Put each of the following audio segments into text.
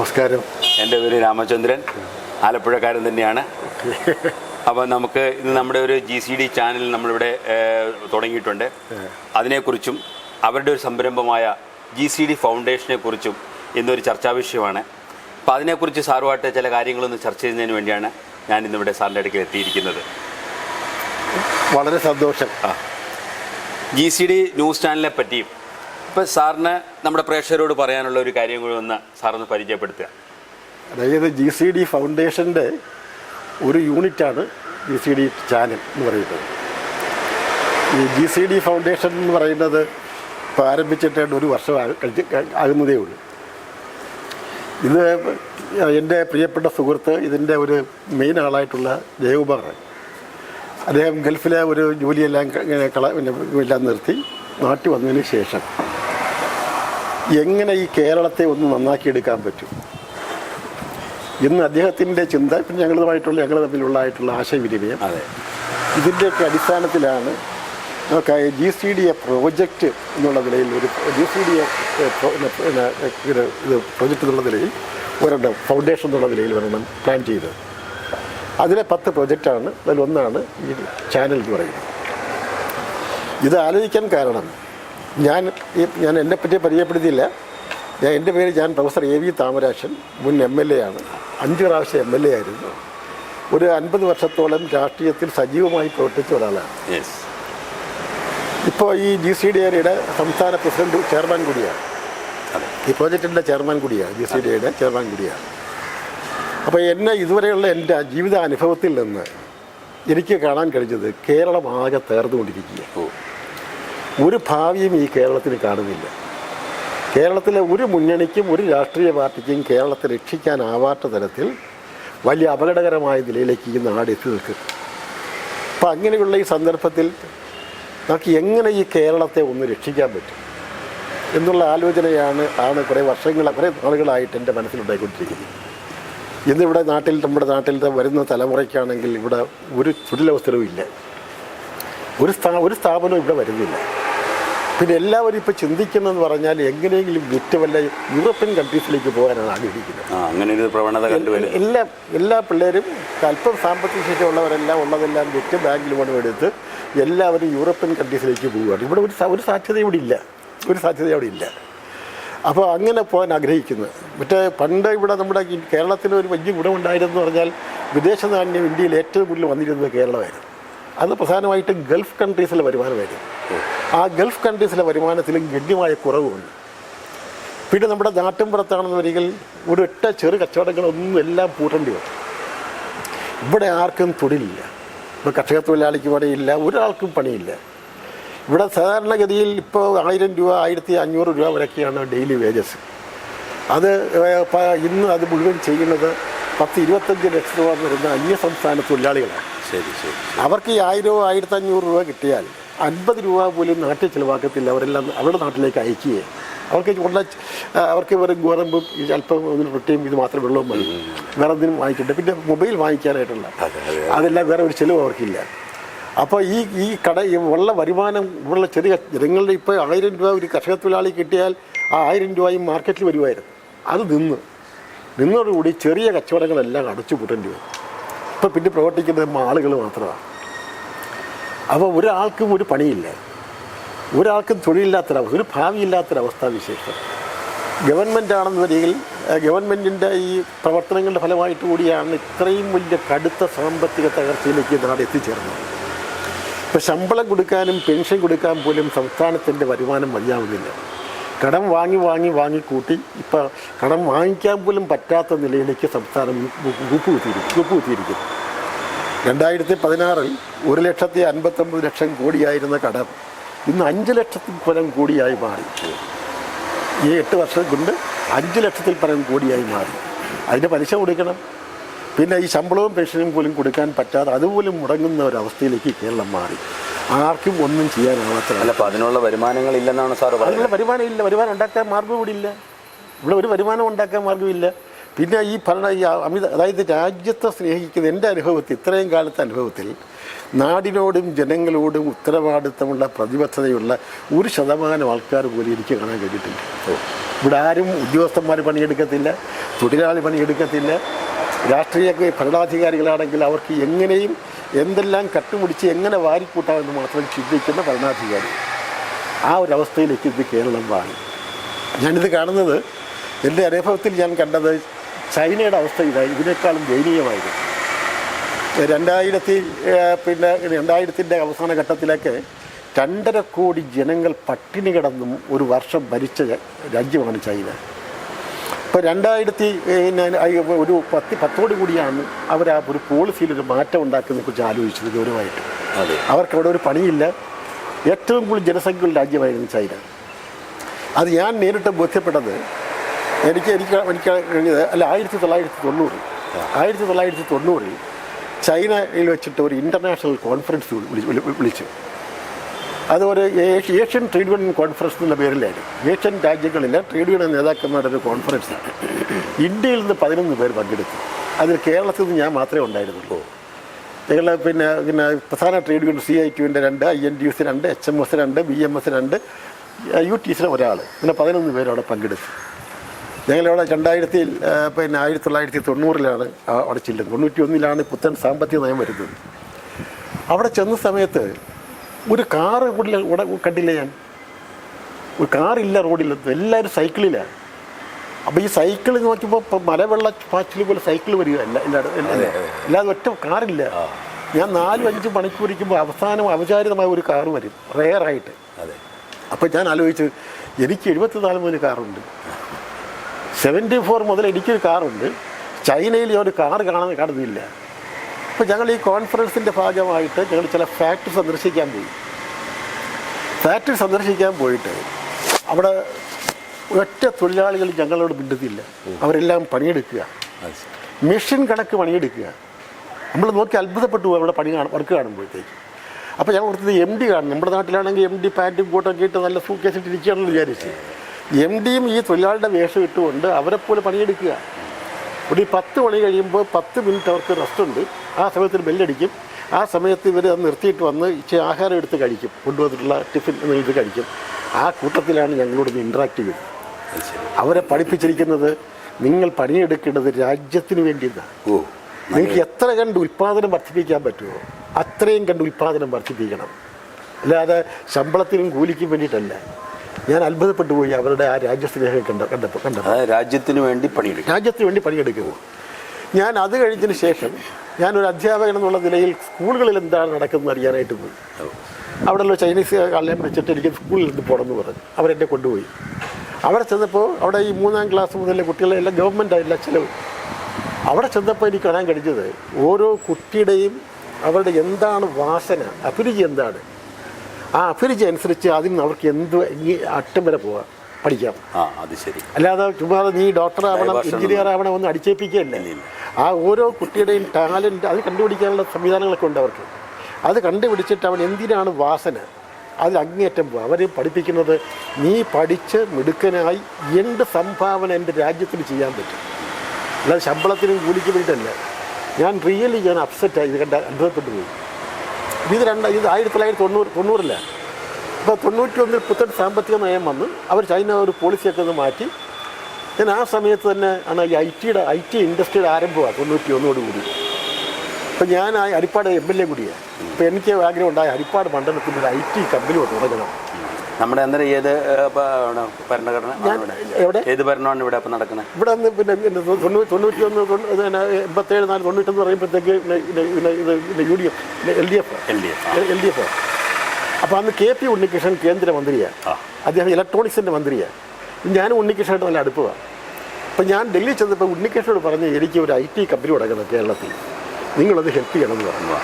നമസ്കാരം. എൻ്റെ പേര് രാമചന്ദ്രൻ, ആലപ്പുഴക്കാരൻ തന്നെയാണ്. അപ്പോൾ നമുക്ക് ഇന്ന് നമ്മുടെ ഒരു GCD ചാനൽ നമ്മളിവിടെ തുടങ്ങിയിട്ടുണ്ട്. അതിനെക്കുറിച്ചും അവരുടെ ഒരു സംരംഭമായ GCD ഫൗണ്ടേഷനെ കുറിച്ചും ഇന്നൊരു ചർച്ചാ വിഷയമാണ്. അപ്പോൾ അതിനെക്കുറിച്ച് സാറുമായിട്ട് ചില കാര്യങ്ങളൊന്ന് ചർച്ച ചെയ്യുന്നതിന് വേണ്ടിയാണ് ഞാൻ ഇന്നിവിടെ സാറിൻ്റെ അടുക്കൽ എത്തിയിരിക്കുന്നത്. വളരെ സന്തോഷം. GCD ന്യൂസ് ചാനലിനെ പറ്റിയും ഇപ്പോൾ സാറിന് നമ്മുടെ പ്രേക്ഷകരോട് പറയാനുള്ള ഒരു കാര്യം കൂടി ഒന്ന് സാറൊന്ന് പരിചയപ്പെടുത്തുക. അതായത് GCD ഫൗണ്ടേഷൻ്റെ ഒരു യൂണിറ്റാണ് GCD ചാനൽ എന്ന് പറയുന്നത്. ഈ GCD ഫൗണ്ടേഷൻ എന്ന് പറയുന്നത് ഇപ്പോൾ ആരംഭിച്ചിട്ട് ഒരു വർഷം ആകുന്നതേ ഉള്ളൂ. ഇത് എൻ്റെ പ്രിയപ്പെട്ട സുഹൃത്ത്, ഇതിൻ്റെ ഒരു മെയിൻ ആളായിട്ടുള്ള ജയകുമാറാണ്. അദ്ദേഹം ഗൾഫിലെ ഒരു ജോലിയെല്ലാം എല്ലാം നിർത്തി നാട്ടിൽ വന്നതിന് ശേഷം എങ്ങനെ ഈ കേരളത്തെ ഒന്ന് നന്നാക്കിയെടുക്കാൻ പറ്റും ഇന്ന് അദ്ദേഹത്തിൻ്റെ ചിന്ത, പിന്നെ ഞങ്ങൾ തമ്മിലുള്ളതായിട്ടുള്ള ആശയവിനിമയം, ഇതിൻ്റെയൊക്കെ അടിസ്ഥാനത്തിലാണ് നമുക്ക് GCD പ്രോജക്റ്റ് എന്നുള്ള നിലയിൽ ഒരു GCD പ്രോജക്റ്റ് എന്നുള്ള നിലയിൽ ഒരെണ്ണം ഫൗണ്ടേഷൻ എന്നുള്ള നിലയിൽ ഒരെണ്ണം പ്ലാൻ ചെയ്തത്. അതിലെ 10 പ്രൊജക്റ്റാണ്. അതിലൊന്നാണ് ഈ ചാനൽ എന്ന് പറയുന്നത്. ഇത് ആലോചിക്കാൻ കാരണം ഞാൻ എന്നെപ്പറ്റി പരിചയപ്പെടുത്തിയില്ല. എൻ്റെ പേര് പ്രൊഫസർ AV താമരാശൻ, മുൻ MLA ആണ്. 5 പ്രാവശ്യം MLA ആയിരുന്നു. ഒരു 50 വർഷത്തോളം രാഷ്ട്രീയത്തിൽ സജീവമായി പ്രവർത്തിച്ച ഒരാളാണ്. ഇപ്പോൾ ഈ GCD ഏരിയയുടെ സംസ്ഥാന പ്രസിഡന്റ് ചെയർമാൻ കൂടിയാണ്. ഈ പ്രോജക്റ്റിൻ്റെ ചെയർമാൻ കൂടിയാണ്, GCDയുടെ ചെയർമാൻ കൂടിയാണ്. അപ്പോൾ എന്നെ ഇതുവരെയുള്ള എൻ്റെ ജീവിത അനുഭവത്തിൽ നിന്ന് എനിക്ക് കാണാൻ കഴിഞ്ഞത് കേരളം ആകെ തകർന്നുകൊണ്ടിരിക്കുക. ഒരു ഭാവിയും ഈ കേരളത്തിന് കാണുന്നില്ല. കേരളത്തിലെ ഒരു മുന്നണിക്കും ഒരു രാഷ്ട്രീയ പാർട്ടിക്കും കേരളത്തെ രക്ഷിക്കാനാവാത്ത തരത്തിൽ വലിയ അപകടകരമായ നിലയിലേക്ക് ഈ നാട് എത്തി നിൽക്കും. അപ്പം അങ്ങനെയുള്ള ഈ സന്ദർഭത്തിൽ നമുക്ക് എങ്ങനെ ഈ കേരളത്തെ ഒന്ന് രക്ഷിക്കാൻ പറ്റും എന്നുള്ള ആലോചനയാണ് കുറേ നാളുകളായിട്ട് എൻ്റെ മനസ്സിലുണ്ടായിക്കൊണ്ടിരിക്കുന്നത്. ഇന്നിവിടെ നമ്മുടെ നാട്ടിലത്തെ വരുന്ന തലമുറയ്ക്കാണെങ്കിൽ ഇവിടെ ഒരു തൊഴിലവസരവും ഇല്ല, ഒരു സ്ഥാപനവും ഇവിടെ വരുന്നില്ല. പിന്നെ എല്ലാവരും ഇപ്പോൾ ചിന്തിക്കുന്നതെന്ന് പറഞ്ഞാൽ എങ്ങനെയെങ്കിലും വിറ്റ് വല്ല യൂറോപ്യൻ കൺട്രീസിലേക്ക് പോകാനാണ് ആഗ്രഹിക്കുന്നത്. അങ്ങനെ ഒരു പ്രവണത കണ്ടുവരും. എല്ലാ പിള്ളേരും അല്പം സാമ്പത്തിക ശേഷിയുള്ളവരെല്ലാം ഉള്ളതെല്ലാം വിറ്റ് ബാങ്ക് ലോൺ എടുത്ത് എല്ലാവരും യൂറോപ്യൻ കൺട്രീസിലേക്ക് പോവുകയാണ്. ഇവിടെ ഒരു സാധ്യത ഇവിടെ ഇല്ല. അപ്പോൾ അങ്ങനെ പോകാൻ ആഗ്രഹിക്കുന്നത്. പണ്ട് ഇവിടെ നമ്മുടെ കേരളത്തിൽ ഒരു വലിയ ഗുണമുണ്ടായിരുന്നു പറഞ്ഞാൽ വിദേശ നാണ്യം ഇന്ത്യയിൽ ഏറ്റവും കൂടുതൽ വന്നിരുന്നത് കേരളമായിരുന്നു. അത് പ്രധാനമായിട്ടും ഗൾഫ് കൺട്രീസിലെ വരുമാനമായിരുന്നു. ആ ഗൾഫ് കൺട്രീസിലെ വരുമാനത്തിലും ഗണ്യമായ കുറവുണ്ട്. പിന്നെ നമ്മുടെ നാട്ടിൻപുറത്താണെന്ന് വരികിൽ ഒരൊറ്റ ചെറു കച്ചവടങ്ങളൊന്നും എല്ലാം പൂട്ടേണ്ടി വരും. ഇവിടെ ആർക്കും തൊഴിലില്ല. ഇപ്പോൾ കർഷക തൊഴിലാളിക്ക് പണിയില്ല, ഒരാൾക്കും പണിയില്ല. ഇവിടെ സാധാരണഗതിയിൽ ഇപ്പോൾ 1000 രൂപ 1500 രൂപ വരെയൊക്കെയാണ് ഡെയിലി വേജസ്. ഇന്ന് അത് മുഴുവൻ ചെയ്യുന്നത് 10-25 ലക്ഷം രൂപ എന്ന് പറയുന്ന അന്യസംസ്ഥാന തൊഴിലാളികളാണ്. അവർക്ക് ഈ 1000 1500 രൂപ കിട്ടിയാൽ 50 രൂപ പോലും നാട്ടിൽ ചിലവാക്കത്തില്ല. അവരെല്ലാം അവരുടെ നാട്ടിലേക്ക് അയക്കുകയെ അവർക്ക് വെറും ഗോതമ്പും അല്പം റൊട്ടിയും ഇത് മാത്രം വെള്ളവും മതി, വേറെ എന്തിനും വാങ്ങിക്കട്ടെ. പിന്നെ മൊബൈൽ വാങ്ങിക്കാനായിട്ടുള്ള അതെല്ലാം വേറെ ഒരു ചിലവ് അവർക്കില്ല. അപ്പോൾ ഈ ഉള്ള വരുമാനം ഉള്ള ചെറിയ ജനങ്ങളുടെ ഇപ്പോൾ 1000 രൂപ ഒരു കർഷക തൊഴിലാളി കിട്ടിയാൽ ആ 1000 രൂപയും മാർക്കറ്റിൽ വരുമായിരുന്നു. അത് നിന്നോടുകൂടി ചെറിയ കച്ചവടങ്ങളെല്ലാം അടച്ചു പൂട്ടേണ്ടി വരും. ഇപ്പോൾ പിന്നെ പ്രവർത്തിക്കുന്നത് ആളുകൾ മാത്രമാണ്. അപ്പോൾ ഒരാൾക്കും ഒരു പണിയില്ല, ഒരാൾക്കും തൊഴിലില്ലാത്തൊരവസ്ഥ, ഒരു ഭാവിയില്ലാത്തൊരവസ്ഥാ വിശേഷം. ഗവൺമെൻറ്റാണെന്ന് വരികിൽ ഗവൺമെൻറ്റിൻ്റെ ഈ പ്രവർത്തനങ്ങളുടെ ഫലമായിട്ട് കൂടിയാണ് ഇത്രയും വലിയ കടുത്ത സാമ്പത്തിക തകർച്ചയിലേക്ക് നാട് എത്തിച്ചേർന്നത്. ഇപ്പോൾ ശമ്പളം കൊടുക്കാനും പെൻഷൻ കൊടുക്കാൻ പോലും സംസ്ഥാനത്തിൻ്റെ വരുമാനം മതിയാവുന്നില്ല. കടം വാങ്ങി കൂട്ടി ഇപ്പോൾ കടം വാങ്ങിക്കാൻ പോലും പറ്റാത്ത നിലയിലേക്ക് സംസ്ഥാനം കുത്തിയിരിക്കുന്നു. 2016 1,59,00,000 കോടിയായിരുന്ന കടം ഇന്ന് 5 ലക്ഷത്തിൽ പരം കോടിയായി മാറി. ഈ 8 വർഷം കൊണ്ട് 5 ലക്ഷത്തിൽ പരം കോടിയായി മാറി. അതിൻ്റെ പലിശ കൊടുക്കണം. പിന്നെ ഈ ശമ്പളവും പെൻഷനും പോലും കൊടുക്കാൻ പറ്റാതെ അതുപോലും മുടങ്ങുന്ന ഒരവസ്ഥയിലേക്ക് കേരളം മാറി. ആർക്കും ഒന്നും ചെയ്യാനാവാത്തതല്ല. അപ്പോൾ അതിനുള്ള വരുമാനങ്ങളില്ലെന്നാണ് സാർ പറയുന്നത്. അതിനുള്ള വരുമാനം ഉണ്ടാക്കാൻ മാർഗ്ഗം കൂടി ഇല്ല. ഇവിടെ ഒരു വരുമാനം ഉണ്ടാക്കാൻ മാർഗ്ഗമില്ല. പിന്നെ ഈ അതായത് രാജ്യത്തെ സ്നേഹിക്കുന്ന എൻ്റെ അനുഭവത്തിൽ, ഇത്രയും കാലത്തെ അനുഭവത്തിൽ നാടിനോടും ജനങ്ങളോടും ഉത്തരവാദിത്തമുള്ള പ്രതിബദ്ധതയുള്ള 1% ആൾക്കാർ പോലും എനിക്ക് കാണാൻ കഴിഞ്ഞിട്ടില്ല. ഇവിടെ ആരും ഉദ്യോഗസ്ഥന്മാർ പണിയെടുക്കത്തില്ല, തൊഴിലാളി പണിയെടുക്കത്തില്ല. രാഷ്ട്രീയ ഭരണാധികാരികളാണെങ്കിൽ അവർക്ക് എങ്ങനെയും എന്തെല്ലാം കട്ടുപിടിച്ച് എങ്ങനെ വാരിക്കൂട്ടാമെന്ന് മാത്രം ചിന്തിക്കുന്ന ഭരണാധികാരി. ആ ഒരവസ്ഥയിലേക്ക് ഇത് കേരളം വാങ്ങി. ഞാനിത് കാണുന്നത് എൻ്റെ അനുഭവത്തിൽ ഞാൻ കണ്ടത് ചൈനയുടെ അവസ്ഥ ഇതിനേക്കാളും ദയനീയമായിരുന്നു. 2000-ൻ്റെ അവസാന ഘട്ടത്തിലേക്ക് 2.5 കോടി ജനങ്ങൾ പട്ടിണി കിടന്നും ഒരു വർഷം ഭരിച്ച രാജ്യമാണ് ചൈന. ഇപ്പോൾ 2010 കൂടിയാണ് അവർ ആ ഒരു പോളിസിയിലൊരു മാറ്റം ഉണ്ടാക്കുന്നതിനെക്കുറിച്ച് ആലോചിച്ചത് ഗൗരവമായിട്ട്. അവർക്കവിടെ ഒരു പണിയില്ല. ഏറ്റവും കൂടുതൽ ജനസംഖ്യയുള്ള രാജ്യമായിരുന്നു ചൈന. അത് ഞാൻ നേരിട്ട് ബോധ്യപ്പെട്ടത് എനിക്ക് കഴിഞ്ഞത് 1990 ചൈനയിൽ വെച്ചിട്ട് ഒരു ഇൻ്റർനാഷണൽ കോൺഫറൻസ് വിളിച്ചു. അതൊരു ഏഷ്യൻ ട്രേഡ് യൂണിയൻ കോൺഫറൻസ് എന്നുള്ള പേരിലായിരുന്നു. ഏഷ്യൻ രാജ്യങ്ങളിലെ ട്രേഡ് യൂണിയൻ നേതാക്കന്മാരുടെ ഒരു കോൺഫറൻസ്. ഇന്ത്യയിൽ നിന്ന് 11 പേർ പങ്കെടുത്തു. അതിൽ കേരളത്തിൽ നിന്ന് ഞാൻ മാത്രമേ ഉണ്ടായിരുന്നുള്ളൂ. ഞങ്ങൾ പിന്നെ പ്രധാന trade union CITUവിൻ്റെ 2, INTUC 2, HMS 2, BMS 2, UTC ഒരാൾ, പിന്നെ 11 പേര് അവിടെ പങ്കെടുത്തു. ഞങ്ങളവിടെ 1990 അവിടെ ചെല്ലുന്നത്. 91 പുത്തൻ സാമ്പത്തിക നയം വരുന്നത്. അവിടെ ചെന്ന സമയത്ത് ഒരു കാറ് കണ്ടില്ല. ഞാൻ ഒരു കാറില്ല റോഡിൽ, എല്ലാവരും സൈക്കിളിലാണ്. അപ്പോൾ ഈ സൈക്കിൾ നോക്കിയപ്പോൾ മലവെള്ള പാച്ചിൽ പോലെ സൈക്കിൾ വരികയല്ല, അല്ലാതെ ഒറ്റ കാറില്ല. ഞാൻ 4-5 മണിക്കൂർ ഇരിക്കുമ്പോൾ അവസാനം ഔപചാരികമായ ഒരു കാറ് വരും, റെയറായിട്ട്. അപ്പോൾ ഞാൻ ആലോചിച്ചു, എനിക്ക് 74 മുതൽ കാറുണ്ട്, 74 മുതൽ എനിക്കൊരു കാറുണ്ട്. ചൈനയിൽ ഒരു കാറ് കാണുന്നില്ല. അപ്പോൾ ഞങ്ങൾ ഈ കോൺഫറൻസിൻ്റെ ഭാഗമായിട്ട് ഞങ്ങൾ ചില ഫാക്ടറി സന്ദർശിക്കാൻ പോയി. ഫാക്ടറി സന്ദർശിക്കാൻ പോയിട്ട് അവിടെ ഒറ്റ തൊഴിലാളികൾ ഞങ്ങളോട് മിണ്ടുന്നില്ല. അവരെല്ലാം പണിയെടുക്കുക, മെഷീൻ കണക്ക് പണിയെടുക്കുക. നമ്മൾ നോക്കി അത്ഭുതപ്പെട്ടു അവിടെ വർക്ക് കാണുമ്പോഴത്തേക്ക്. അപ്പോൾ ഞാൻ കൊടുത്തത് MD കാണും. നമ്മുടെ നാട്ടിലാണെങ്കിൽ MD പാൻറ്റും കോട്ടൊക്കെ ഇട്ട് നല്ല സൂക്കേസ് ഇട്ടിരിക്കുകയാണെന്ന് വിചാരിച്ച് MDയും ഈ തൊഴിലാളിയുടെ വേഷം ഇട്ടുകൊണ്ട് അവരെപ്പോലെ പണിയെടുക്കുക. ഒരു 10 മണി കഴിയുമ്പോൾ 10 മിനിറ്റ് അവർക്ക് റെസ്റ്റ് ഉണ്ട്. ആ സമയത്തിന് ബെല്ലടിക്കും. ആ സമയത്ത് ഇവർ അത് നിർത്തിയിട്ട് വന്ന് ഇച്ചിരി ആഹാരം എടുത്ത് കഴിക്കും, കൊണ്ടുവന്നിട്ടുള്ള ടിഫിൻ ഇത് കഴിക്കും. ആ കൂട്ടത്തിലാണ് ഞങ്ങളോട് ഇൻട്രാക്ട് ചെയ്യുന്നത്. അവരെ പഠിപ്പിച്ചിരിക്കുന്നത് നിങ്ങൾ പണിയെടുക്കേണ്ടത് രാജ്യത്തിന് വേണ്ടിയെന്നാണ്. നിങ്ങൾക്ക് എത്ര കണ്ട് ഉൽപ്പാദനം വർദ്ധിപ്പിക്കാൻ പറ്റുമോ അത്രയും കണ്ട് ഉൽപ്പാദനം വർദ്ധിപ്പിക്കണം, അല്ലാതെ ശമ്പളത്തിനും കൂലിക്കും വേണ്ടിയിട്ടല്ല. ഞാൻ അത്ഭുതപ്പെട്ടു പോയി അവരുടെ ആ രാജ്യസ്നേഹം കണ്ടപ്പോൾ. രാജ്യത്തിന് വേണ്ടി പണിയെടുക്കുന്നു. ഞാൻ അത് കഴിഞ്ഞതിന് ശേഷം ഞാനൊരു അധ്യാപകൻ എന്നുള്ള നിലയിൽ സ്കൂളുകളിൽ എന്താണ് നടക്കുന്നത് അറിയാനായിട്ട് പോയി. അവിടെയുള്ള ചൈനീസ് ആളെ വിളിച്ചിട്ട് എനിക്ക് സ്കൂളിൽ നിന്ന് പോകണമെന്ന് പറഞ്ഞു. അവരെന്നെ കൊണ്ടുപോയി. അവിടെ ചെന്നപ്പോൾ അവിടെ ഈ 3ാം ക്ലാസ് മുതലുള്ള കുട്ടികളെല്ലാം ഗവൺമെൻറ്റായില്ല ചിലവ്. അവിടെ ചെന്നപ്പോൾ എനിക്ക് കാണാൻ കഴിഞ്ഞത് ഓരോ കുട്ടിയുടെയും അവരുടെ എന്താണ് വാസന, അഭിരുചി എന്താണ്, ആ അഭിരുചി അനുസരിച്ച് അതിന് അവർക്ക് അറ്റം വരെ പോകാം, പഠിക്കാം. അത് ശരി. അല്ലാതെ ചുമ്മാ നീ ഡോക്ടർ ആവണം, എഞ്ചിനീയർ ആവണം ഒന്നും അടിച്ചേൽപ്പിക്കുകയല്ല. ആ ഓരോ കുട്ടിയുടെയും ടാലൻറ്റ് അത് കണ്ടുപിടിക്കാനുള്ള സംവിധാനങ്ങളൊക്കെ ഉണ്ട് അവർക്ക്. അത് കണ്ടുപിടിച്ചിട്ട് അവൻ എന്തിനാണ് വാസന അതിൽ അങ്ങേയറ്റം പോകും. അവർ പഠിപ്പിക്കുന്നത് നീ പഠിച്ച് മിടുക്കനായി എന്ത് സംഭാവന എൻ്റെ രാജ്യത്തിന് ചെയ്യാൻ പറ്റും, അല്ലാതെ ശമ്പളത്തിനും കൂലിക്ക് വേണ്ടിയിട്ടല്ല. ഞാൻ അപ്സെറ്റായി ഇത് കണ്ട അത്ഭുതപ്പെട്ടു പോയി. ഇത് 1990 അപ്പോൾ 91 പുത്തൻ സാമ്പത്തിക നയം വന്ന് അവർ ചൈന ഒരു പോളിസിയൊക്കെ ഒന്ന് മാറ്റി. ഞാൻ ആ സമയത്ത് തന്നെ ആണ് ഈ IT ഇൻഡസ്ട്രിയുടെ ആരംഭമാണ് 91 കൂടി. അപ്പം ഞാൻ ആ ഹരിപ്പാട് MLA കൂടിയാണ്. അപ്പോൾ എനിക്ക് ആഗ്രഹം ഉണ്ടായ ഹരിപ്പാട് മണ്ഡലത്തിൽ ഒരു IT കമ്പനി തുടങ്ങണം. നമ്മുടെ അന്നേരം ഭരണഘടന ഏത് ഭരണമാണ് ഇവിടെ അപ്പം നടക്കുന്നത്? ഇവിടെ നിന്ന് പിന്നെ 91 87 91 പറയുമ്പോഴത്തേക്ക് LDF. അപ്പോൾ അന്ന് KP ഉണ്ണികൃഷ്ണൻ കേന്ദ്രമന്ത്രിയാണ്, അദ്ദേഹം ഇലക്ട്രോണിക്സിൻ്റെ മന്ത്രിയാണ്. ഞാനും ഉണ്ണികൃഷ്ണനായിട്ട് നല്ല അടുപ്പമാണ്. അപ്പം ഞാൻ ഡൽഹി ചെന്നപ്പോൾ ഉണ്ണികൃഷ്ണനോട് പറഞ്ഞ് എനിക്ക് ഒരു IT കമ്പനി തുടങ്ങണം കേരളത്തിൽ, നിങ്ങളത് ഹെൽപ്പ് ചെയ്യണമെന്ന് പറഞ്ഞു.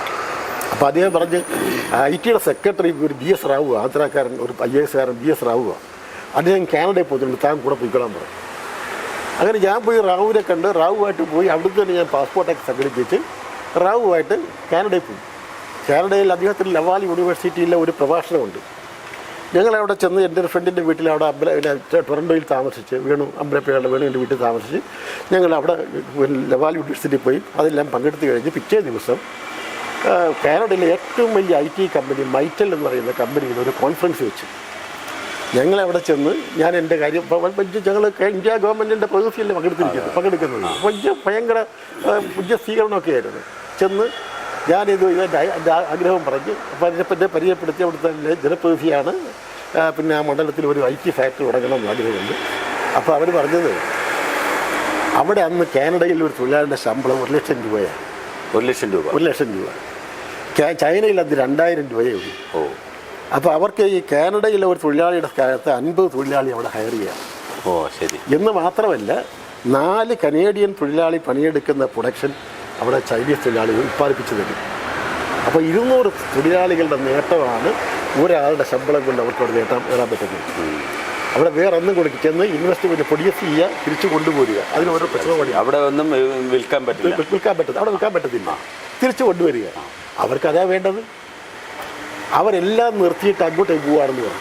അപ്പോൾ അദ്ദേഹം പറഞ്ഞ് ITയുടെ സെക്രട്ടറി ഒരു BS റാവു, ആന്ധ്രാക്കാരൻ, ഒരു IAS BS റാവുവാണ്. അദ്ദേഹം കാനഡയിൽ പോയിട്ടുണ്ട്, താൻ കൂടെ പോയിക്കൊള്ളാൻ പറഞ്ഞു. അങ്ങനെ ഞാൻ പോയി റാവുവിനെ കണ്ട് റാവുമായിട്ട് പോയി. അവിടുന്ന് തന്നെ ഞാൻ പാസ്പോർട്ടൊക്കെ സംഘടിപ്പിച്ച് റാവുമായിട്ട് കാനഡയിൽ പോയി. കാനഡയിൽ അദ്ദേഹത്തിന് ലവാൽ യൂണിവേഴ്സിറ്റിയിലെ ഒരു പ്രഭാഷണമുണ്ട്. ഞങ്ങളവിടെ ചെന്ന് എൻ്റെ ഒരു ഫ്രണ്ടിൻ്റെ വീട്ടിൽ അവിടെ ടൊറൻറ്റോയിൽ താമസിച്ച്, അമ്പലപ്പുഴയുടെ വേണുവിൻ്റെ വീട്ടിൽ താമസിച്ച് ഞങ്ങൾ അവിടെ ലവാൽ യൂണിവേഴ്സിറ്റിയിൽ പോയി. അതെല്ലാം പങ്കെടുത്ത് കഴിഞ്ഞ് പിറ്റേ ദിവസം കാനഡയിലെ ഏറ്റവും വലിയ IT കമ്പനി മൈറ്റൽ എന്ന് പറയുന്ന കമ്പനിയിൽ ഒരു കോൺഫറൻസ് വെച്ചു. ഞങ്ങളവിടെ ചെന്ന് ഞാൻ എൻ്റെ കാര്യം ഞങ്ങൾ ഇന്ത്യ ഗവൺമെൻറ്റിൻ്റെ പ്രതിനിധിയല്ലേ പങ്കെടുക്കുന്നത്. വലിയ ഭയങ്കര വലിയ സ്വീകരണമൊക്കെ ആയിരുന്നു. ചെന്ന് ഞാനിത് എൻ്റെ ആഗ്രഹം പറഞ്ഞ് അതിനെപ്പറ്റി പരിചയപ്പെടുത്തി അവിടുത്തെ ജനപ്രതിനിധിയാണ്. പിന്നെ ആ മണ്ഡലത്തിൽ ഒരു IT ഫാക്ടറി തുടങ്ങണമെന്ന് ആഗ്രഹമുണ്ട്. അപ്പോൾ അവർ പറഞ്ഞത് അവിടെ അന്ന് കാനഡയിൽ ഒരു തൊഴിലാളിയുടെ ശമ്പളം 1 ലക്ഷം രൂപയാണ്. 1 ലക്ഷം രൂപ 1 ലക്ഷം രൂപ. ചൈനയിൽ അത് 2000 രൂപയേ ഉള്ളൂ. അപ്പോൾ അവർക്ക് ഈ കാനഡയിലെ ഒരു തൊഴിലാളിയുടെ കാലത്ത് 50 തൊഴിലാളി അവിടെ ഹയർ ചെയ്യാം. ശരി. എന്ന് മാത്രമല്ല 4 കനേഡിയൻ തൊഴിലാളി പണിയെടുക്കുന്ന പ്രൊഡക്ഷൻ അവിടെ ചൈനീസ് തൊഴിലാളികൾ ഉത്പാദിപ്പിച്ചു തരും. അപ്പോൾ 200 തൊഴിലാളികളുടെ നേട്ടമാണ് ഒരാളുടെ ശമ്പളം കൊണ്ട് അവർക്ക് അവിടെ നേടാൻ പറ്റുന്നത്. അവിടെ വേറെ ഒന്നും കൊടുക്കുക, ചെന്ന് ഇൻവെസ്റ്റ്മെൻറ്റ് പ്രൊഡ്യൂസ് ചെയ്യുക, തിരിച്ചു കൊണ്ടുപോരുക. അതിന് ഓരോ പ്രശ്നമാണ്. അവിടെ ഒന്നും വിൽക്കാൻ പറ്റത്തില്ല. തിരിച്ചു കൊണ്ടുവരിക. അവർക്കതാ വേണ്ടത്. അവരെല്ലാം നിർത്തിയിട്ട് അങ്ങോട്ടേക്ക് പോവാണെന്ന് പറഞ്ഞു.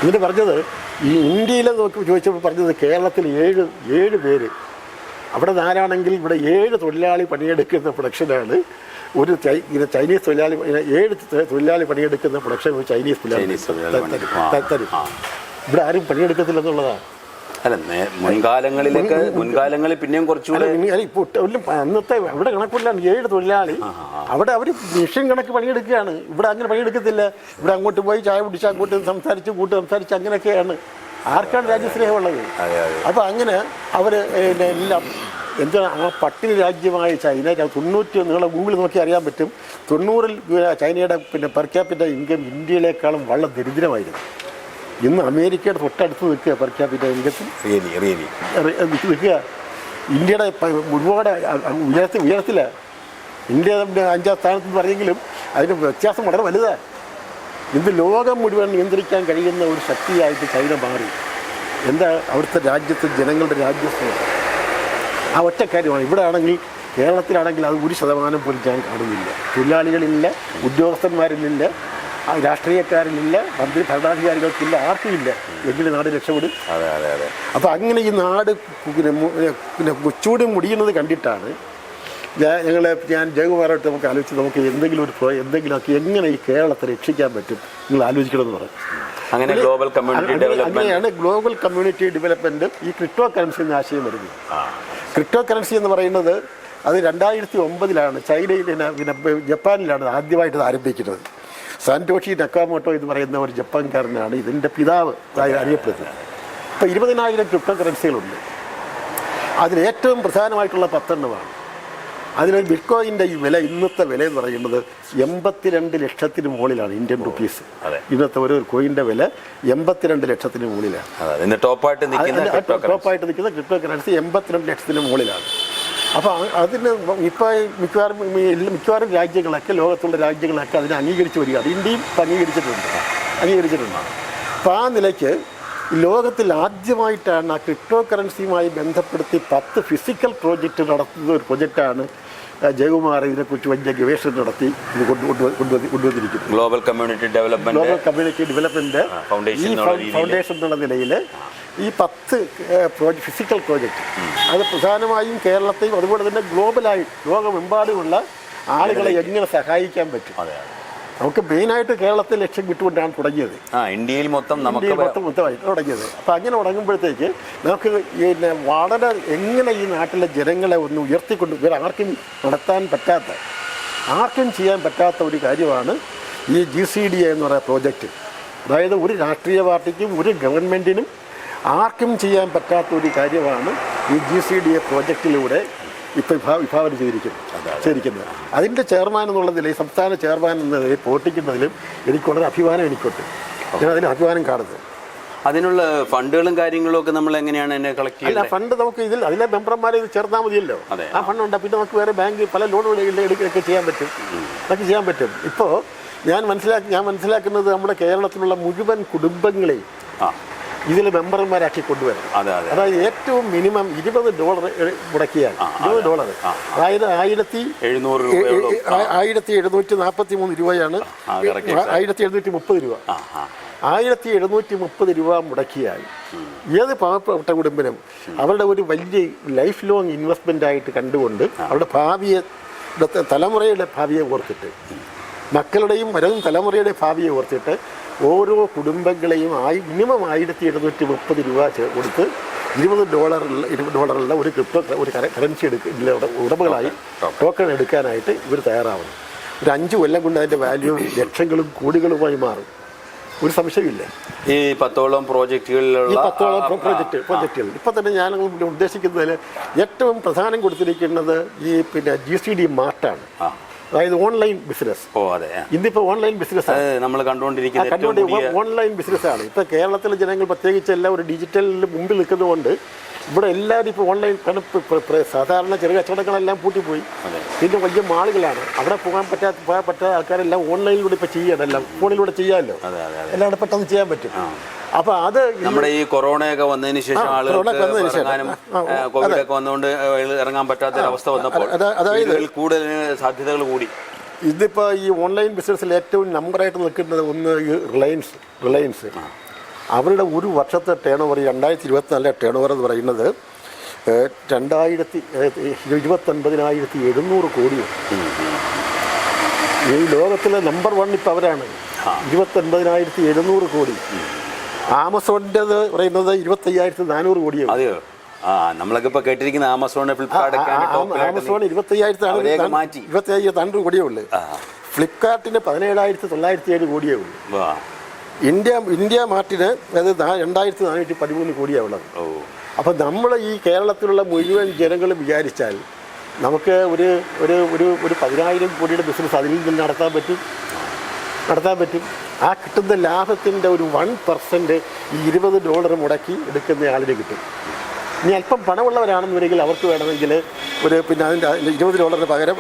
എന്നിട്ട് പറഞ്ഞത് ഈ ഇന്ത്യയിലെ നോക്കി ചോദിച്ചപ്പോൾ പറഞ്ഞത് കേരളത്തിൽ 7 പേര്, അവിടെ 4 ഇവിടെ 7 തൊഴിലാളി പണിയെടുക്കുന്ന പ്രൊഡക്ഷനാണ് ഒരു ചൈനീസ് തൊഴിലാളി. 7 തൊഴിലാളി പണിയെടുക്കുന്ന പ്രൊഡക്ഷൻ ഒരു ചൈനീസ് തൊഴിലാളി തരും. ഇവിടെ ആരും പണിയെടുക്കത്തില്ലെന്നുള്ളതാണ്. അല്ല, മുൻകാലങ്ങളിൽ പിന്നെയും കുറച്ചുകൂടെ ഇപ്പോൾ അന്നത്തെ ഇവിടെ കണക്കില്ലാണ് 7 തൊഴിലാളി. അവിടെ അവർ മിഷൻ കണക്ക് പണിയെടുക്കുകയാണ്. ഇവിടെ അങ്ങനെ പണിയെടുക്കത്തില്ല. ഇവിടെ അങ്ങോട്ട് പോയി ചായ കുടിച്ച് അങ്ങോട്ട് സംസാരിച്ച് അങ്ങനെയൊക്കെയാണ്. ആർക്കാണ് രാജ്യസ്നേഹമുള്ളത്? അപ്പോൾ അങ്ങനെ അവർ എല്ലാം എന്താ ആ പട്ടിണി രാജ്യമായ ചൈന 90 നിങ്ങളെ ഗൂഗിളിൽ നോക്കി അറിയാൻ പറ്റും. 90-ൽ ചൈനയുടെ പിന്നെ പെർ ക്യാപിറ്റ ഇൻകം ഇന്ത്യയിലേക്കാളും വളരെ ദരിദ്രമായിരുന്നു. ഇന്ന് അമേരിക്കയുടെ തൊട്ടടുത്ത് നിൽക്കുക പെർ ക്യാപിറ്റ ഇൻകത്തിൽ നിൽക്കുക. ഇന്ത്യയുടെ ഒരുപാട് ഉയരത്തില്ല. ഇന്ത്യ 5ാം സ്ഥാനത്ത് പറഞ്ഞെങ്കിലും അതിന് വ്യത്യാസം വളരെ വലുതാണ്. ഇന്ന് ലോകം മുഴുവൻ നിയന്ത്രിക്കാൻ കഴിയുന്ന ഒരു ശക്തിയായിട്ട് ചൈന മാറി. എന്താ അവിടുത്തെ രാജ്യത്ത് ജനങ്ങളുടെ രാജ്യസ്നേഹം. ആ ഒറ്റ കാര്യമാണ്. ഇവിടെ ആണെങ്കിൽ കേരളത്തിലാണെങ്കിൽ അത് 1% പോലും ഞാൻ കാണുന്നില്ല. തൊഴിലാളികളില്ല, ഉദ്യോഗസ്ഥന്മാരിലില്ല, രാഷ്ട്രീയക്കാരിലില്ല, മന്ത്രി ഭരണാധികാരികൾക്കില്ല, ആർക്കുമില്ല. എങ്കിലും നാട് രക്ഷപ്പെടും. അപ്പോൾ അങ്ങനെ ഈ നാട് പിന്നെ കൊച്ചൂടി മുടിയുന്നത് കണ്ടിട്ടാണ് ഞാൻ ജയകുമാറായിട്ട് നമുക്ക് ആലോചിച്ച് നമുക്ക് എന്തെങ്കിലുമൊക്കെ എങ്ങനെ ഈ കേരളത്തെ രക്ഷിക്കാൻ പറ്റും നിങ്ങൾ ആലോചിക്കണമെന്ന് പറഞ്ഞു. അങ്ങനെയാണ് ഗ്ലോബൽ കമ്മ്യൂണിറ്റി ഡെവലപ്മെൻറ്റ് ഈ ക്രിപ്റ്റോ കറൻസി എന്ന ആശയം വരുന്നത്. ക്രിപ്റ്റോ കറൻസി എന്ന് പറയുന്നത് അത് 2009 ചൈനയിൽ പിന്നെ ജപ്പാനിലാണ് ആദ്യമായിട്ട് ആരംഭിക്കുന്നത്. സാന്റോഷി നക്കാമോട്ടോ എന്ന് പറയുന്ന ഒരു ജപ്പാൻകാരനാണ് ഇതിൻ്റെ പിതാവ് അറിയപ്പെടുന്നത്. ഇപ്പോൾ 20,000 ക്രിപ്റ്റോ കറൻസികളുണ്ട്. അതിലേറ്റവും പ്രധാനമായിട്ടുള്ള 10 എണ്ണമാണ്. അതിന് ബിറ്റ്കോയിൻ്റെ ഈ വില, ഇന്നത്തെ വില എന്ന് പറയുന്നത് 82 ലക്ഷത്തിന് മുകളിലാണ് ഇന്ത്യൻ റുപ്പീസ്. ഇന്നത്തെ ഒരു കോയിൻ്റെ വില 82 ലക്ഷത്തിന് മുകളിലാണ്. ടോപ്പായിട്ട് നിൽക്കുന്ന ക്രിപ്റ്റോ കറൻസി 82 ലക്ഷത്തിന് മുകളിലാണ്. അപ്പോൾ അതിന് ഇപ്പോൾ മിക്കവാറും രാജ്യങ്ങളൊക്കെ, ലോകത്തുള്ള രാജ്യങ്ങളൊക്കെ അതിനെ അംഗീകരിച്ച് വരികയാണ്. ഇന്ത്യയും അംഗീകരിച്ചിട്ടുണ്ട്. അപ്പോൾ ആ നിലയ്ക്ക് ലോകത്തിൽ ആദ്യമായിട്ടാണ് ആ ക്രിപ്റ്റോ കറൻസിയുമായി ബന്ധപ്പെടുത്തി 10 ഫിസിക്കൽ പ്രോജക്റ്റ് നടത്തുന്ന ഒരു പ്രൊജക്റ്റാണ് ജയകുമാർ ഇതിനെക്കുറിച്ച് വലിയ ഗവേഷണം നടത്തി ഇത് കൊണ്ടുവന്നിരിക്കുന്നത്. ഗ്ലോബൽ കമ്മ്യൂണിറ്റി ഡെവലപ്മെൻറ്റ് ഫൗണ്ടേഷൻ എന്നുള്ള നിലയിൽ ഈ 10 ഫിസിക്കൽ പ്രോജക്റ്റ് അത് പ്രധാനമായും കേരളത്തെയും അതുപോലെ തന്നെ ഗ്ലോബലായി ലോകമെമ്പാടുമുള്ള ആളുകളെ എങ്ങനെ സഹായിക്കാൻ പറ്റും. നമുക്ക് മെയിനായിട്ട് കേരളത്തെ ലക്ഷ്യം വിട്ടുകൊണ്ടാണ് തുടങ്ങിയത്. ഇന്ത്യയിൽ മൊത്തം മൊത്തമായിട്ട് തുടങ്ങിയത്. അപ്പോൾ അങ്ങനെ തുടങ്ങുമ്പോഴത്തേക്ക് നമുക്ക് പിന്നെ വളരെ എങ്ങനെ ഈ നാട്ടിലെ ജനങ്ങളെ ഒന്ന് ഉയർത്തിക്കൊണ്ട് വേറെ ആർക്കും ചെയ്യാൻ പറ്റാത്ത ഒരു കാര്യമാണ് ഈ GCDA എന്ന് പറയുന്ന പ്രോജക്റ്റ്. അതായത് ഒരു രാഷ്ട്രീയ പാർട്ടിക്കും ഒരു ഗവൺമെൻറ്റിനും ആർക്കും ചെയ്യാൻ പറ്റാത്ത ഒരു കാര്യമാണ് ഈ GCDA പ്രോജക്റ്റിലൂടെ ഇപ്പോൾ വിഭാവനം ചെയ്തിരിക്കുന്നത്. അതിൻ്റെ ചെയർമാൻ എന്നുള്ള നിലയിൽ, സംസ്ഥാന ചെയർമാൻ എന്ന നിലയിൽ പ്രവർത്തിക്കുന്നതിലും എനിക്ക് വളരെ അഭിമാനം ഞാൻ അതിന് അഭിമാനം കാണുന്നത്. അതിനുള്ള ഫണ്ടുകളും കാര്യങ്ങളും ഒക്കെ നമ്മൾ എങ്ങനെയാണ് കളക്ട് ചെയ്യുന്നത്? അല്ല, ഫണ്ട് നമുക്ക് അതിലെ മെമ്പർമാരെ ഇത് ചേർത്താൽ മതിയല്ലോ. ആ ഫണ്ടുണ്ട്. പിന്നെ നമുക്ക് വേറെ ബാങ്ക് പല ലോണുകൾ എടുക്കുകയൊക്കെ ചെയ്യാൻ പറ്റും. ഇപ്പോൾ ഞാൻ മനസ്സിലാക്കുന്നത് നമ്മുടെ കേരളത്തിലുള്ള മുഴുവൻ കുടുംബങ്ങളെയും ഇതിൽ മെമ്പർമാരാക്കി കൊണ്ടുവരും. അതായത് ഏറ്റവും മിനിമം $20 മുടക്കിയാൽ $20, അതായത് 1743 രൂപയാണ്. 1730 രൂപ. 1730 രൂപ മുടക്കിയാൽ ഏത് പാവപ്പെട്ട കുടുംബനും അവരുടെ ഒരു വലിയ ലൈഫ് ലോങ് ഇൻവെസ്റ്റ്മെൻ്റ് ആയിട്ട് കണ്ടുകൊണ്ട് അവരുടെ ഭാവിയെ ഇവിടുത്തെ തലമുറയുടെ ഭാവിയെ ഓർത്തിട്ട്, മക്കളുടെയും വരും തലമുറയുടെ ഭാവിയെ ഓർത്തിട്ട് ഓരോ കുടുംബങ്ങളെയും മിനിമം $1730 കൊടുത്ത് $20 ഒരു ക്രിപ്റ്റോ ഒരു കറൻസി ഉടമകളായി ടോക്കൺ എടുക്കാനായിട്ട് ഇവർ തയ്യാറാവണം. ഒരു 5 കൊല്ലം കൊണ്ട് അതിൻ്റെ വാല്യൂ ലക്ഷങ്ങളും കോടികളുമായി മാറും, ഒരു സംശയമില്ല. ഈ 10ഓളം പ്രോജക്റ്റുകളിലുള്ള പ്രോജക്റ്റുകൾ ഇപ്പം തന്നെ ഞാൻ ഉദ്ദേശിക്കുന്നതിൽ ഏറ്റവും പ്രധാനം കൊടുത്തിരിക്കുന്നത് ഈ GCD മാർട്ടാണ്. അതായത് ഓൺലൈൻ ബിസിനസ്. ഇന്നിപ്പോൾ ഓൺലൈൻ ബിസിനസ് നമ്മൾ കണ്ടുകൊണ്ടിരിക്കുന്നത് ഓൺലൈൻ ബിസിനസ്സാണ്. ഇപ്പം കേരളത്തിലെ ജനങ്ങൾ പ്രത്യേകിച്ച് എല്ലാം ഒരു ഡിജിറ്റലിൽ മുമ്പിൽ നിൽക്കുന്നതുകൊണ്ട് ഇവിടെ എല്ലാവരും ഇപ്പോൾ ഓൺലൈൻ, കാരണം സാധാരണ ചെറിയ കച്ചവടങ്ങളെല്ലാം പൂട്ടിപ്പോയി. പിന്നെ വലിയ മാളുകളാണ്, അവിടെ പോകാൻ പറ്റാത്ത ആൾക്കാരെല്ലാം ഓൺലൈനിലൂടെ ഇപ്പോൾ ചെയ്യാൻ, എല്ലാം ഫോണിലൂടെ ചെയ്യാമല്ലോ, എല്ലാം പെട്ടെന്ന് ചെയ്യാൻ പറ്റും. അപ്പൊ അത് നമ്മുടെ ഈ കൊറോണയൊക്കെ വന്നതിന് ശേഷം കോവിഡൊക്കെ വന്നുകൊണ്ട് ഇറങ്ങാൻ പറ്റാത്ത അവസ്ഥ വന്നപ്പോൾ കൂടുതൽ സാധ്യതകൾ കൂടി. ഇതിപ്പോ ഈ ഓൺലൈൻ ബിസിനസ്സിൽ ഏറ്റവും നമ്പറായിട്ട് നിൽക്കുന്നത് ഒന്ന് ഈ റിലയൻസ്. അവരുടെ ഒരു വർഷത്തെ ടേൺ ഓവർ 2024 ടേൺ ഓവർ എന്ന് പറയുന്നത് 29,700 കോടിയാണ്. ഈ ലോകത്തിലെ നമ്പർ 1 ഇപ്പം അവരാണ്, 29,700 കോടി. ആമസോണിൻ്റെ പറയുന്നത് 25,400 കോടിയാണ്. അതെയോ? നമ്മളൊക്കെ ഇപ്പൊ കേട്ടിരിക്കുന്ന ആമസോൺ, ഫ്ലിപ്കാർട്ട്. ആമസോൺ 25,400 കോടിയേ ഉള്ളൂ. ഫ്ലിപ്കാർട്ടിന് 17,907 കോടിയേ ഉള്ളൂ. ഇന്ത്യ മാർട്ടിന് അത് 2,413 കോടിയാണ് ഉള്ളത്. അപ്പം നമ്മൾ ഈ കേരളത്തിലുള്ള മുഴുവൻ ജനങ്ങളും വിചാരിച്ചാൽ നമുക്ക് ഒരു 10,000 കോടിയുടെ ബിസിനസ് അതിൽ നിന്ന് നടത്താൻ പറ്റും. ആ കിട്ടുന്ന ലാഭത്തിൻ്റെ ഒരു 1% ഈ $20 മുടക്കി എടുക്കുന്ന ആളിന് കിട്ടും. ഇനി അല്പം പണമുള്ളവരാണെന്നുണ്ടെങ്കിൽ അവർക്ക് വേണമെങ്കിൽ പിന്നെ അതിൻ്റെ $20 പകരം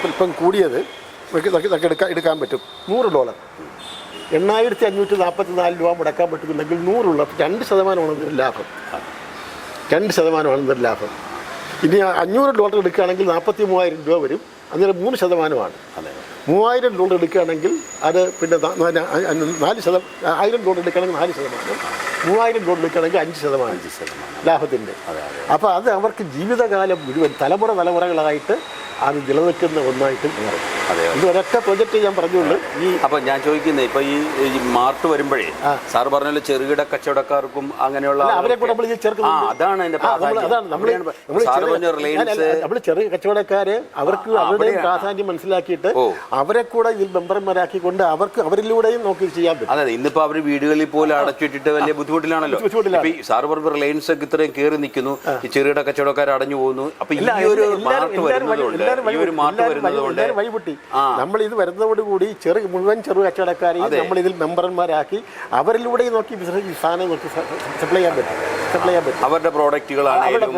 അല്പം കൂടിയത് എടുക്കാൻ പറ്റും. $100 $8,544 മുടക്കാൻ പറ്റുന്നുണ്ടെങ്കിൽ 100 2% ലാഭം. 2% ലാഭം. ഇനി $500 എടുക്കുകയാണെങ്കിൽ $43,000 വരും. അന്നേരം 3%. $3,000 എടുക്കുകയാണെങ്കിൽ അത് പിന്നെ $1,000 എടുക്കുകയാണെങ്കിൽ 4%, $3,000 എടുക്കുകയാണെങ്കിൽ 5% ലാഭത്തിൻ്റെ. അപ്പോൾ അത് അവർക്ക് ജീവിതകാലം മുഴുവൻ തലമുറകളായിട്ട് അത് നിലനിൽക്കുന്ന ഒന്നായിട്ട് മാറും. ഇത് ഒരൊറ്റ പ്രൊജക്റ്റ് ഞാൻ പറഞ്ഞുള്ളൂ. അപ്പം ഞാൻ ചോദിക്കുന്നത് ഇപ്പോൾ ഈ മാർട്ട് വരുമ്പോഴേ സാർ പറഞ്ഞല്ലോ ചെറുകിട കച്ചവടക്കാർക്കും അങ്ങനെയുള്ള അവരെ കൂടെ നമ്മൾ ചേർക്കുന്നത്. അതാണ് നമ്മൾ ചെറിയ കച്ചവടക്കാര് അവർക്ക് അവരുടെ പ്രാധാന്യം മനസ്സിലാക്കിയിട്ട് അവരെ കൂടെ ഇതിൽ മെമ്പർമാരാക്കിക്കൊണ്ട് അവരിലൂടെയും നോക്കി ചെയ്യാൻ പറ്റും. അതെ, ഇന്നിപ്പോ അവർ വീടുകളിൽ പോലും അടച്ചിട്ടിട്ട് വലിയ ബുദ്ധിമുട്ടിലാണല്ലോ. സാർ പറഞ്ഞ റിലയൻസ് ഒക്കെ ഇത്രയും കയറി നിൽക്കുന്നു, ഈ ചെറുകിട കച്ചവടക്കാർ അടഞ്ഞു പോകുന്നു. അപ്പൊ ഈ ഒരു മാർട്ട് വരുന്നതുകൊണ്ട് വഴിപൊട്ടി നമ്മൾ ഇത് വരുന്നതോടുകൂടി മുഴുവൻ ചെറു കച്ചവടക്കാരെയും നമ്മൾ ഇതിൽ മെമ്പർമാരാക്കി അവരിലൂടെ നോക്കി ബിസിനസ് സാധനം നോക്കി സപ്ലൈ ചെയ്യാൻ പറ്റും. അവരുടെ പ്രോഡക്റ്റുകളാണെങ്കിലും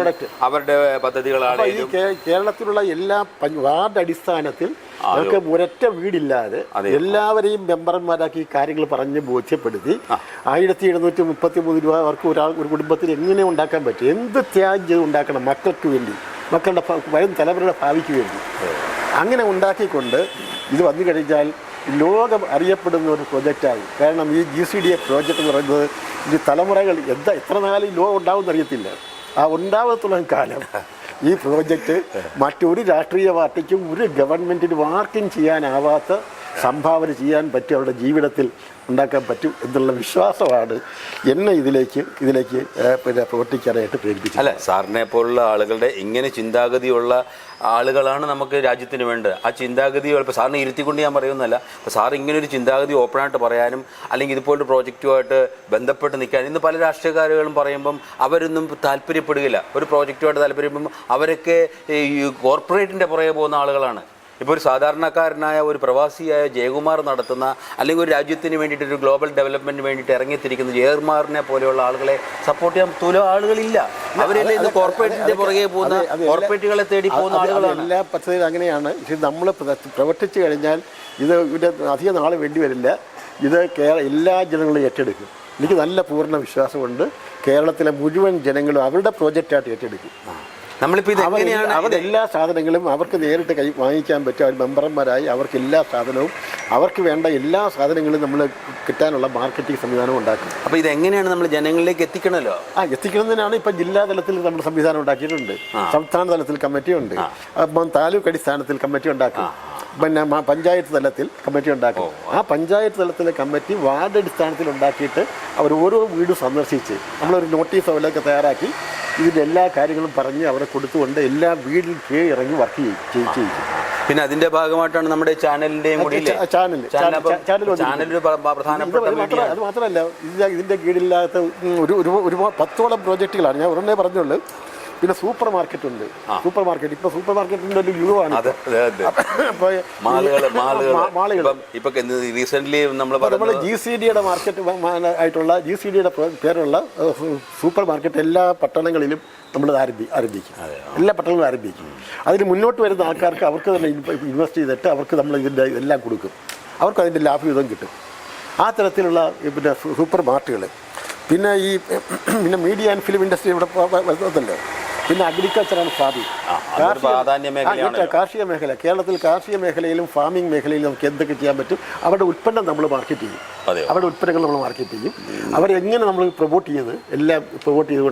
അവരുടെ പദ്ധതികളാണെങ്കിലും കേരളത്തിലുള്ള എല്ലാ വാർഡ് അടിസ്ഥാനത്തിൽ നമുക്ക് ഒരൊറ്റ വീടില്ലാതെ എല്ലാവരെയും മെമ്പർമാരാക്കി കാര്യങ്ങൾ പറഞ്ഞ് ബോധ്യപ്പെടുത്തി $1,733 അവർക്ക് ഒരു കുടുംബത്തിൽ എങ്ങനെ ഉണ്ടാക്കാൻ പറ്റും, എന്ത് ത്യാഗം ചെയ്ത് ഉണ്ടാക്കണം മക്കൾക്ക് വേണ്ടി, മക്കളുടെ വരും തലമുറയുടെ ഭാവിക്ക് വേണ്ടി. അങ്ങനെ ഉണ്ടാക്കിക്കൊണ്ട് ഇത് വന്നു കഴിഞ്ഞാൽ ലോകം അറിയപ്പെടുന്ന ഒരു പ്രോജക്റ്റായി. കാരണം ഈ GCDA പ്രോജക്റ്റ് എന്ന് പറയുന്നത് ഈ തലമുറകൾ എത്ര നാളും ഈ ലോകം ഉണ്ടാവുമെന്ന് അറിയത്തില്ല. ആ ഉണ്ടാവത്തോളം കാലം ഈ പ്രോജക്റ്റ് മറ്റൊരു രാഷ്ട്രീയ പാർട്ടിക്കും ഒരു ഗവൺമെൻറ്റിനും ആർക്കും ചെയ്യാനാവാത്ത സംഭാവന ചെയ്യാൻ പറ്റും, അവരുടെ ജീവിതത്തിൽ ഉണ്ടാക്കാൻ പറ്റും എന്നുള്ള വിശ്വാസമാണ് എന്നെ ഇതിലേക്ക് പിന്നെ പ്രവർത്തിക്കാനായിട്ട് പ്രേരിപ്പിച്ചത്. അല്ല, സാറിനെ പോലുള്ള ആളുകളുടെ ഇങ്ങനെ ചിന്താഗതിയുള്ള ആളുകളാണ് നമുക്ക് രാജ്യത്തിന് വേണ്ടത്. ആ ചിന്താഗതി ഇപ്പോൾ സാറിനെ ഇരുത്തിക്കൊണ്ട് ഞാൻ പറയുന്നതല്ല, അപ്പോൾ സാർ ഇങ്ങനൊരു ചിന്താഗതി ഓപ്പണായിട്ട് പറയാനും അല്ലെങ്കിൽ ഇതുപോലൊരു പ്രോജക്റ്റുമായിട്ട് ബന്ധപ്പെട്ട് നിൽക്കാനും ഇന്ന് പല രാഷ്ട്രീയക്കാരുകളും പറയുമ്പം അവരൊന്നും താല്പര്യപ്പെടുകയില്ല. ഒരു പ്രോജക്റ്റുമായിട്ട് താല്പര്യപ്പെടുമ്പം അവരൊക്കെ ഈ കോർപ്പറേറ്റിൻ്റെ പുറകെ പോകുന്ന ആളുകളാണ്. ഇപ്പോൾ ഒരു സാധാരണക്കാരനായ ഒരു പ്രവാസിയായ ജയകുമാർ നടത്തുന്ന അല്ലെങ്കിൽ ഒരു രാജ്യത്തിന് വേണ്ടിയിട്ട് ഒരു ഗ്ലോബൽ ഡെവലപ്മെൻറ്റിന് വേണ്ടിയിട്ട് ഇറങ്ങിത്തിരിക്കുന്ന ജയകുമാറിനെ പോലെയുള്ള ആളുകളെ സപ്പോർട്ട് ചെയ്യാൻ തുലോ ആളുകളില്ല. അവരെല്ലാം ഇന്ന് കോർപ്പറേറ്റിൻ്റെ പുറകെ പോകുന്ന കോർപ്പറേറ്റുകളെ തേടി പോകുന്ന ആളുകളാണ്. എല്ലാ പദ്ധതിയും അങ്ങനെയാണ്. പക്ഷേ നമ്മൾ പ്രവർത്തിച്ചു കഴിഞ്ഞാൽ ഇതിൻ്റെ അധികം നാൾ വേണ്ടി വരില്ല. ഇത് എല്ലാ ജനങ്ങളും ഏറ്റെടുക്കും. എനിക്ക് നല്ല പൂർണ്ണ വിശ്വാസമുണ്ട്. കേരളത്തിലെ മുഴുവൻ ജനങ്ങളും അവരുടെ പ്രോജക്റ്റായിട്ട് ഏറ്റെടുക്കും. നമ്മളിപ്പോൾ ഇത് എങ്ങനെയാണ് അവരെല്ലാ സാധനങ്ങളും അവർക്ക് നേരിട്ട് വാങ്ങിക്കാൻ പറ്റും. അവർ മെമ്പർമാരായി അവർക്ക് എല്ലാ സാധനവും അവർക്ക് വേണ്ട എല്ലാ സാധനങ്ങളും നമ്മൾ കിട്ടാനുള്ള മാർക്കറ്റിംഗ് സംവിധാനം ഉണ്ടാക്കും. അപ്പോൾ ഇതെങ്ങനെയാണ് നമ്മൾ ജനങ്ങളിലേക്ക് എത്തിക്കണമല്ലോ? എത്തിക്കുന്നതിനാണ് ഇപ്പം ജില്ലാ തലത്തിൽ നമ്മൾ സംവിധാനം ഉണ്ടാക്കിയിട്ടുണ്ട്. സംസ്ഥാന തലത്തിൽ കമ്മിറ്റി ഉണ്ട്. അപ്പം താലൂക്ക് അടിസ്ഥാനത്തിൽ കമ്മിറ്റി ഉണ്ടാക്കും. പിന്നെ പഞ്ചായത്ത് തലത്തിൽ കമ്മിറ്റി ഉണ്ടാക്കും. ആ പഞ്ചായത്ത് തലത്തിലെ കമ്മിറ്റി വാർഡ് അടിസ്ഥാനത്തിൽ ഉണ്ടാക്കിയിട്ട് അവർ ഓരോ വീടും സന്ദർശിച്ച് നമ്മളൊരു നോട്ടീസ് അവരൊക്കെ തയ്യാറാക്കി ഇതിൻ്റെ എല്ലാ കാര്യങ്ങളും പറഞ്ഞ് അവരെ കൊടുത്തുകൊണ്ട് എല്ലാ വീട്ടിൽ കയറി ഇറങ്ങി വർക്ക് ചെയ്യിക്കും. പിന്നെ അതിന്റെ ഭാഗമായിട്ടാണ് നമ്മുടെ ചാനലിന്റെയും കൂടി അത് മാത്രമല്ല ഇതിന്റെ കീഴില്ലാത്ത ഒരു 10ഓളം പ്രോജക്റ്റുകളാണ്. ഞാൻ ഒരെണ്ണേ പറഞ്ഞുള്ളൂ. പിന്നെ സൂപ്പർ മാർക്കറ്റ് ഉണ്ട്. സൂപ്പർ മാർക്കറ്റ് ഇപ്പൊ സൂപ്പർ മാർക്കറ്റിന്റെ ഒരു യുഗമാണ്. നമ്മൾ GCDയുടെ മാർക്കറ്റ് ആയിട്ടുള്ള GCDയുടെ പേരുള്ള സൂപ്പർ മാർക്കറ്റ് എല്ലാ പട്ടണങ്ങളിലും നമ്മൾ ആരംഭിക്കും. എല്ലാ പട്ടണങ്ങളും ആരംഭിക്കും. അതിന് മുന്നോട്ട് വരുന്ന ആൾക്കാർക്ക് അവർക്ക് തന്നെ ഇൻവെസ്റ്റ് ചെയ്തിട്ട് അവർക്ക് നമ്മൾ ഇതിൻ്റെ എല്ലാം കൊടുക്കും. അവർക്ക് അതിൻ്റെ ലാഭവിഹിതം കിട്ടും. ആ തരത്തിലുള്ള പിന്നെ സൂപ്പർ മാർട്ടുകൾ. പിന്നെ പിന്നെ മീഡിയ ആൻഡ് ഫിലിം ഇൻഡസ്ട്രി ഇവിടെ വരുന്നതല്ലേ. പിന്നെ അഗ്രികൾച്ചർ ആൻഡ് ഫാമിംഗ്, കാർഷിക മേഖല. കേരളത്തിൽ കാർഷിക മേഖലയിലും ഫാമിംഗ് മേഖലയിലും നമുക്ക് എന്തൊക്കെ ചെയ്യാൻ പറ്റും? അവരുടെ ഉൽപ്പന്നം നമ്മൾ മാർക്കറ്റ് ചെയ്യും. അവരുടെ ഉൽപ്പന്നങ്ങൾ നമ്മൾ മാർക്കറ്റ് ചെയ്യും. അവരെങ്ങനെ നമ്മൾ പ്രൊമോട്ട് ചെയ്ത് എല്ലാം പ്രൊമോട്ട് ചെയ്തുകൊണ്ട്